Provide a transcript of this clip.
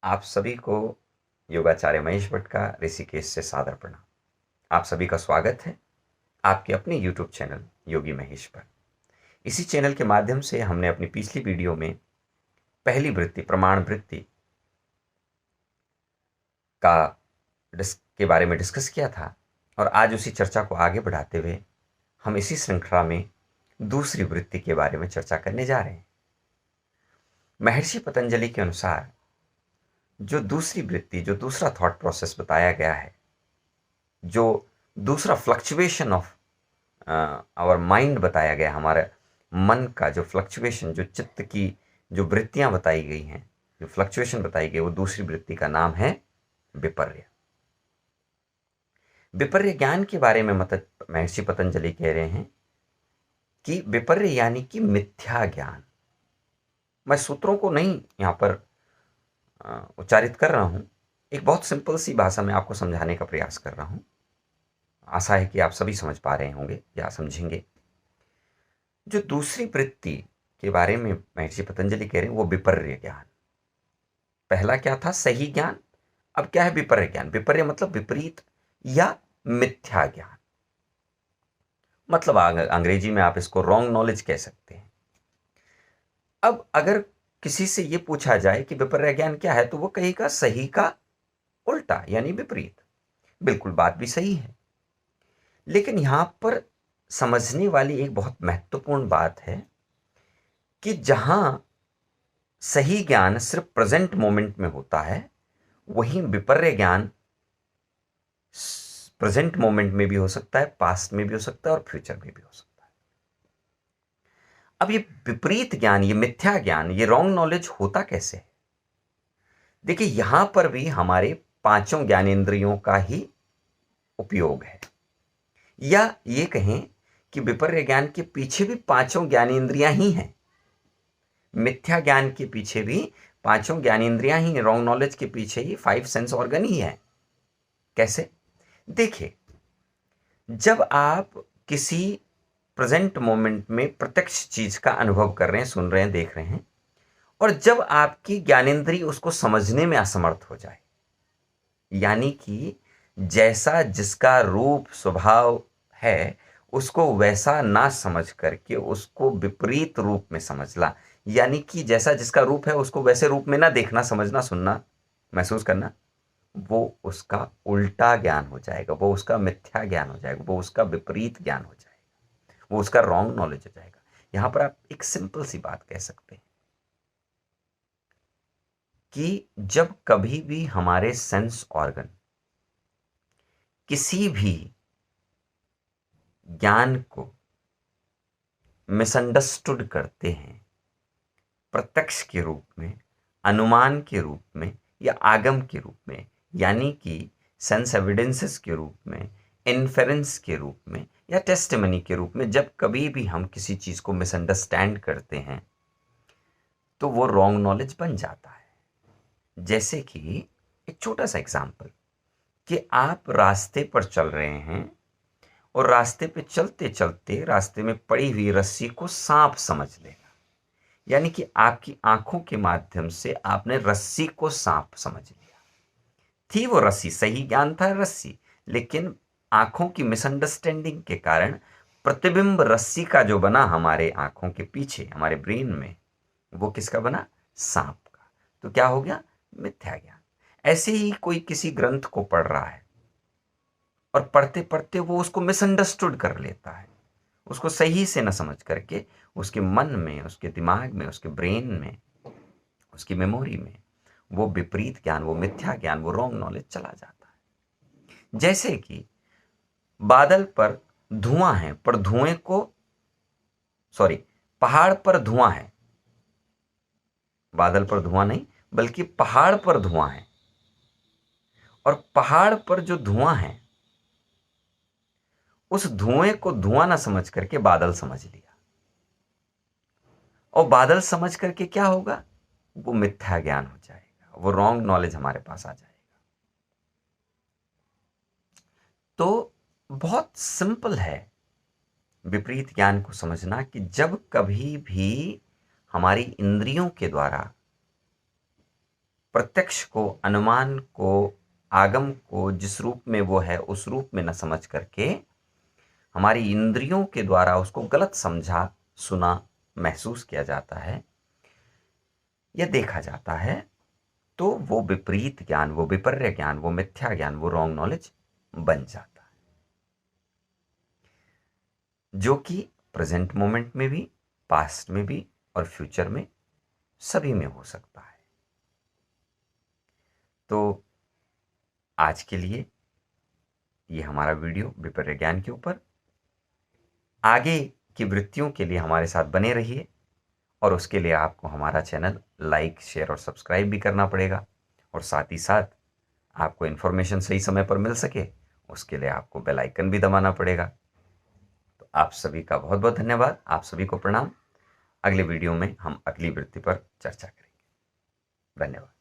आप सभी को योगाचार्य महेश भट्ट का ऋषिकेश से सादर प्रणाम। आप सभी का स्वागत है आपके अपने YouTube चैनल योगी महेश पर। इसी चैनल के माध्यम से हमने अपनी पिछली वीडियो में पहली वृत्ति प्रमाण वृत्ति के बारे में डिस्कस किया था और आज उसी चर्चा को आगे बढ़ाते हुए हम इसी श्रृंखला में दूसरी वृत्ति के बारे में चर्चा करने जा रहे हैं। महर्षि पतंजलि के अनुसार जो दूसरी वृत्ति, जो दूसरा थॉट प्रोसेस बताया गया है, जो दूसरा फ्लक्चुएशन ऑफ आवर माइंड बताया गया, हमारे मन का जो फ्लक्चुएशन, जो चित्त की जो वृत्तियां बताई गई हैं, जो फ्लक्चुएशन बताई गई, वो दूसरी वृत्ति का नाम है विपर्य। विपर्य ज्ञान के बारे में महर्षि पतंजलि कह रहे हैं कि विपर्य यानी कि मिथ्या ज्ञान। मैं सूत्रों को नहीं यहां पर उच्चारित कर रहा हूं, एक बहुत सिंपल सी भाषा में आपको समझाने का प्रयास कर रहा हूं। आशा है कि आप सभी समझ पा रहे होंगे या समझेंगे। जो दूसरी वृत्ति के बारे में महर्षि पतंजलि कह रहे हैं वो विपर्य ज्ञान। पहला क्या था? सही ज्ञान। अब क्या है विपर्य ज्ञान? विपर्य मतलब विपरीत या मिथ्या ज्ञान। मतलब अंग्रेजी में आप इसको रॉन्ग नॉलेज कह सकते हैं। अब अगर किसी से ये पूछा जाए कि विपर्य ज्ञान क्या है, तो वो कहेगा सही का उल्टा यानी विपरीत। बिल्कुल बात भी सही है, लेकिन यहां पर समझने वाली एक बहुत महत्वपूर्ण बात है कि जहां सही ज्ञान सिर्फ प्रेजेंट मोमेंट में होता है, वहीं विपर्य ज्ञान प्रेजेंट मोमेंट में भी हो सकता है, पास्ट में भी हो सकता है और फ्यूचर में भी हो सकता है। अब ये विपरीत ज्ञान, ये मिथ्या ज्ञान, ये रॉन्ग नॉलेज होता कैसे है? देखिए, यहां पर भी हमारे पांचों ज्ञानेंद्रियों का ही उपयोग है, या ये कहें कि विपर्य ज्ञान के पीछे भी पांचों ज्ञानेंद्रियां ही हैं। मिथ्या ज्ञान के पीछे भी पांचों ज्ञानेंद्रियां ही, रॉन्ग नॉलेज के पीछे ही 5 सेंस ऑर्गन ही है। कैसे? देखिए, जब आप किसी प्रेजेंट मोमेंट में प्रत्यक्ष चीज का अनुभव कर रहे हैं, सुन रहे हैं, देख रहे हैं, और जब आपकी ज्ञानेंद्रिय उसको समझने में असमर्थ हो जाए, यानी कि जैसा जिसका रूप स्वभाव है उसको वैसा ना समझ करके उसको विपरीत रूप में समझना, यानी कि जैसा जिसका रूप है उसको वैसे रूप में ना देखना, समझना, सुनना, महसूस करना, वो उसका उल्टा ज्ञान हो जाएगा, वो उसका मिथ्या ज्ञान हो जाएगा, वो उसका विपरीत ज्ञान हो जाएगा, वो उसका रॉन्ग नॉलेज हो जाएगा। यहां पर आप एक सिंपल सी बात कह सकते हैं कि जब कभी भी हमारे सेंस ऑर्गन किसी भी ज्ञान को मिसअंडरस्टूड करते हैं, प्रत्यक्ष के रूप में, अनुमान के रूप में या आगम के रूप में, यानी कि सेंस एविडेंसेस के रूप में, इन्फेरेंस के रूप में या टेस्टिमनी के रूप में, जब कभी भी हम किसी चीज को मिसअंडरस्टैंड करते हैं तो वो रॉन्ग नॉलेज बन जाता है। जैसे कि एक छोटा सा एग्जांपल कि आप रास्ते पर चल रहे हैं और रास्ते पे चलते चलते रास्ते में पड़ी हुई रस्सी को सांप समझ लेगा, यानी कि आपकी आंखों के माध्यम से आपने रस्सी को सांप समझ लिया। थी वो रस्सी, सही ज्ञान था रस्सी, लेकिन आंखों की मिसअंडरस्टैंडिंग के कारण प्रतिबिंब रस्सी का जो बना हमारे आंखों के पीछे, हमारे ब्रेन में, वो किसका बना? सांप का। तो क्या हो गया? मिथ्या ज्ञान। ऐसे ही कोई किसी ग्रंथ को पढ़ रहा है और पढ़ते पढ़ते वो उसको मिसअंडरस्टूड कर लेता है, उसको सही से न समझ करके उसके मन में, उसके दिमाग में, उसके ब्रेन में, उसकी मेमोरी में वो विपरीत ज्ञान, वो मिथ्या ज्ञान, वो रॉन्ग नॉलेज चला जाता है। जैसे कि बादल पर धुआं है, पर धुएं को, सॉरी, पहाड़ पर धुआं है, बादल पर धुआं नहीं बल्कि पहाड़ पर धुआं है, और पहाड़ पर जो धुआं है उस धुएं को धुआं ना समझ करके बादल समझ लिया, और बादल समझ करके क्या होगा? वो मिथ्या ज्ञान हो जाएगा, वो रॉन्ग नॉलेज हमारे पास आ जाएगा। तो बहुत सिंपल है विपरीत ज्ञान को समझना कि जब कभी भी हमारी इंद्रियों के द्वारा प्रत्यक्ष को, अनुमान को, आगम को जिस रूप में वो है उस रूप में न समझ करके हमारी इंद्रियों के द्वारा उसको गलत समझा, सुना, महसूस किया जाता है या देखा जाता है, तो वो विपरीत ज्ञान, वो विपर्य ज्ञान, वो मिथ्या ज्ञान, वो रॉन्ग नॉलेज बन जाता है, जो कि प्रेजेंट मोमेंट में भी, पास्ट में भी और फ्यूचर में सभी में हो सकता है। तो आज के लिए ये हमारा वीडियो विपर्य ज्ञान के ऊपर। आगे की वृत्तियों के लिए हमारे साथ बने रहिए और उसके लिए आपको हमारा चैनल लाइक, शेयर और सब्सक्राइब भी करना पड़ेगा, और साथ ही साथ आपको इन्फॉर्मेशन सही समय पर मिल सके उसके लिए आपको बेल आइकन भी दबाना पड़ेगा। तो आप सभी का बहुत बहुत धन्यवाद, आप सभी को प्रणाम। अगले वीडियो में हम अगली वृत्ति पर चर्चा करेंगे। धन्यवाद।